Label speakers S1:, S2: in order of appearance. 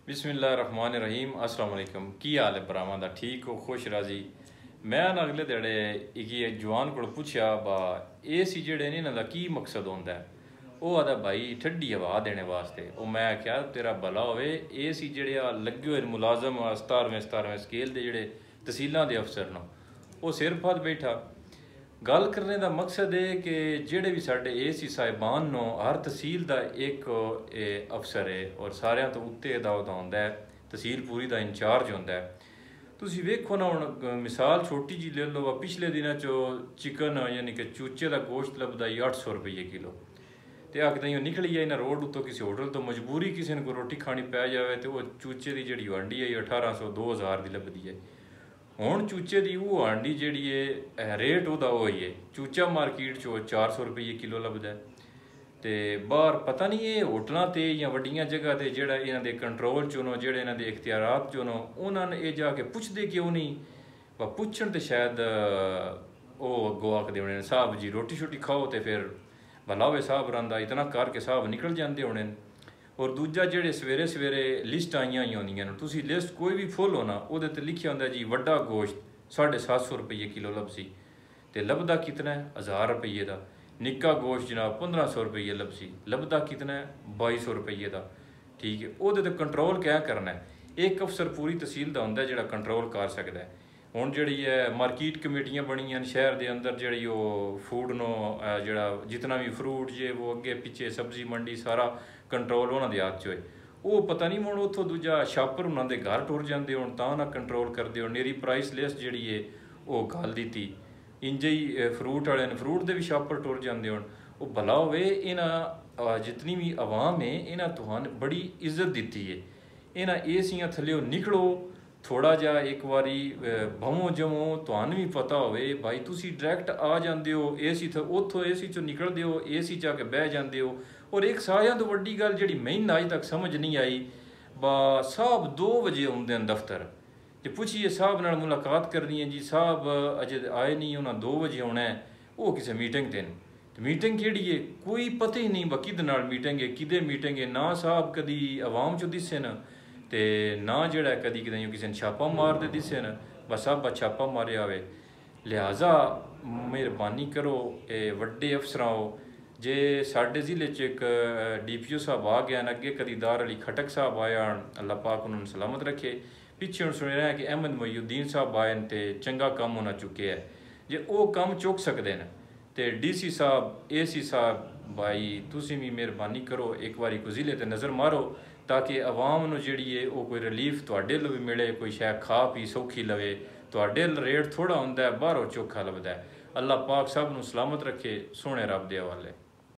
S1: बिस्मिल्लाहिर्रहमानिर्रहीम अस्सलाम वालेकुम। की हाल है भरावां दा? ठीक हो? खुश राजी? मैं ना अगले दिहाड़े एक जवान को पुछया बा ए सी जेह्ड़े ने इन्हां दा की मकसद होंदा है। ओह् आखदा भाई ठंडी हवा देने वास्ते। ओह् मैं आख्या तेरा भला होवे, ए सी जेह्ड़े लग्गे होए मुलाजम 17वें स्केल दे जेह्ड़े तहसीलां दे अफसर न, ओह् सिर फद बैठा। गल करने का मकसद है कि जेड़े भी साढ़े ए सी साहिबान नो, हर तहसील का एक अफसर है और सारिਆਂ तो उत्ते दा होंदा है, तहसील पूरी का इंचार्ज होंदा है। तुसी वेखो ना, हुण मिसाल छोटी जी ले लो, पिछले दिनों चो चिकन यानी कि चूचे का गोश्त लभदा 800 रुपये किलो। तो आखदा निकली जाए ना रोड उत्तों किसी होटल तो, मजबूरी किसी को रोटी खानी पै जाए तो वह चूचे की जी हांडी है 1800 2000 की लभदी है। हुण चूचे की वो हांडी जी रेट वह ही है, चूचा मार्केट चो 400 रुपये किलो लभदा है। तो बाहर पता नहीं ये होटलों ते या वड्डियां जगह ते जेड़ा इन्हां दे कंट्रोल चो नो, जेड़े इन्हां दे इख्तियारात चो नो, उन्होंने ये जाके पुछदे क्यों नहीं? वा पुछण तो शायद वो अगों आखदे होने साहब जी रोटी शोटी खाओ, तो फिर भला होवे साहब रंदा इतना करके साहब निकल जाते होने। और दूजा जेड़े सवेरे सवेरे लिस्ट आईयां होंदियां न, तुसी लिस्ट कोई भी फुल होना उहदे ते लिखिया होंदा जी वड्डा गोश्त 750 रुपये किलो लभसी, तो लभदा कितना है 1000 रुपये का। निक्का गोश्त जनाब 1500 रुपये लभसी, लभदा कितना है 2200 रुपये का। ठीक है, वो कंट्रोल क्या करना है? एक अफसर पूरी तहसील का होंदा जिहड़ा कंट्रोल कर सकता है। हुण जिहड़ी है मार्केट कमेटियां बनियां शहर के अंदर, जिहड़ी वो फूड नो जिहड़ा जितना भी फ्रूट जे वो अगे पिछे सब्जी मंडी सारा कंट्रोल उन्हां दे हाथ च होए। वो पता नहीं हुण उत्थों दूजा छापर उन्हां दे घर टुर जांदे होण तां ना कंट्रोल करदे हो। मेरी प्राइस लिस्ट जिहड़ी है वो गल दित्ती, इंज ही फ्रूट वाले फ्रूट दे भी छापर टुर जांदे होण। वो भला होवे इन्हां जितनी भी आवाम है इन्हां तुहानूं बड़ी इज्जत दित्ती है। इन्हां एसियां थल्ले निकलो, थोड़ा जा एक बारी भवो जमो, तुहानूं भी पता होवे भाई तुसी डायरैक्ट आ जाते हो ए सी उत्थों ए सी चो निकलते हो, ए सी च आके बह जाते हो। और एक सारियां तो वड्डी गल जिहड़ी मैनूं अज तक समझ नहीं आई, बा साहब 2 बजे आउंदे न दफ्तर, ते पुछिए साहब नाल मुलाकात करनी है जी, साहब अजे आए नहीं, उन्हें 2 बजे आना है, वो किसी मीटिंग ते न। मीटिंग केड़ी है कोई पता ही नहीं, बा किहदे नाल मीटिंग है, किदे मीटिंग है ना साहब कदी आवाम चो दिसे न, ते ना जेड़ा कदी कदें किसी ने छापा मारते दिसे न, बस साहब छापा मारिया होवे। लिहाजा मेहरबानी करो वड्डे अफसरां, जे साढ़े ज़िले च एक DPO साहब आ गया न, अगे कदी दार अली खटक साहब आया, अल्लाह पाक उन्होंने सलामत रखे। पिछे हम सुन रहे हैं कि अहमद मोहिउद्दीन साहब आए न, ते चंगा काम होना चुके है। जे वो काम चुक सकते हैं तो DC साहब AC साहब भाई तुसी भी मेहरबानी करो एक बारी को ज़िले ते नज़र मारो, ताकि आवाम नूं जिहड़ी है वो कोई रिलीफ तुहाडे लो भी मिले, कोई शै खा पी सौखी लवे। तुहाडे रेट थोड़ा हुंदा है, बाहरों चोखा लभदा है। अल्लाह पाक सब नूं सलामत रखे, सोहणे रब दे हवाले।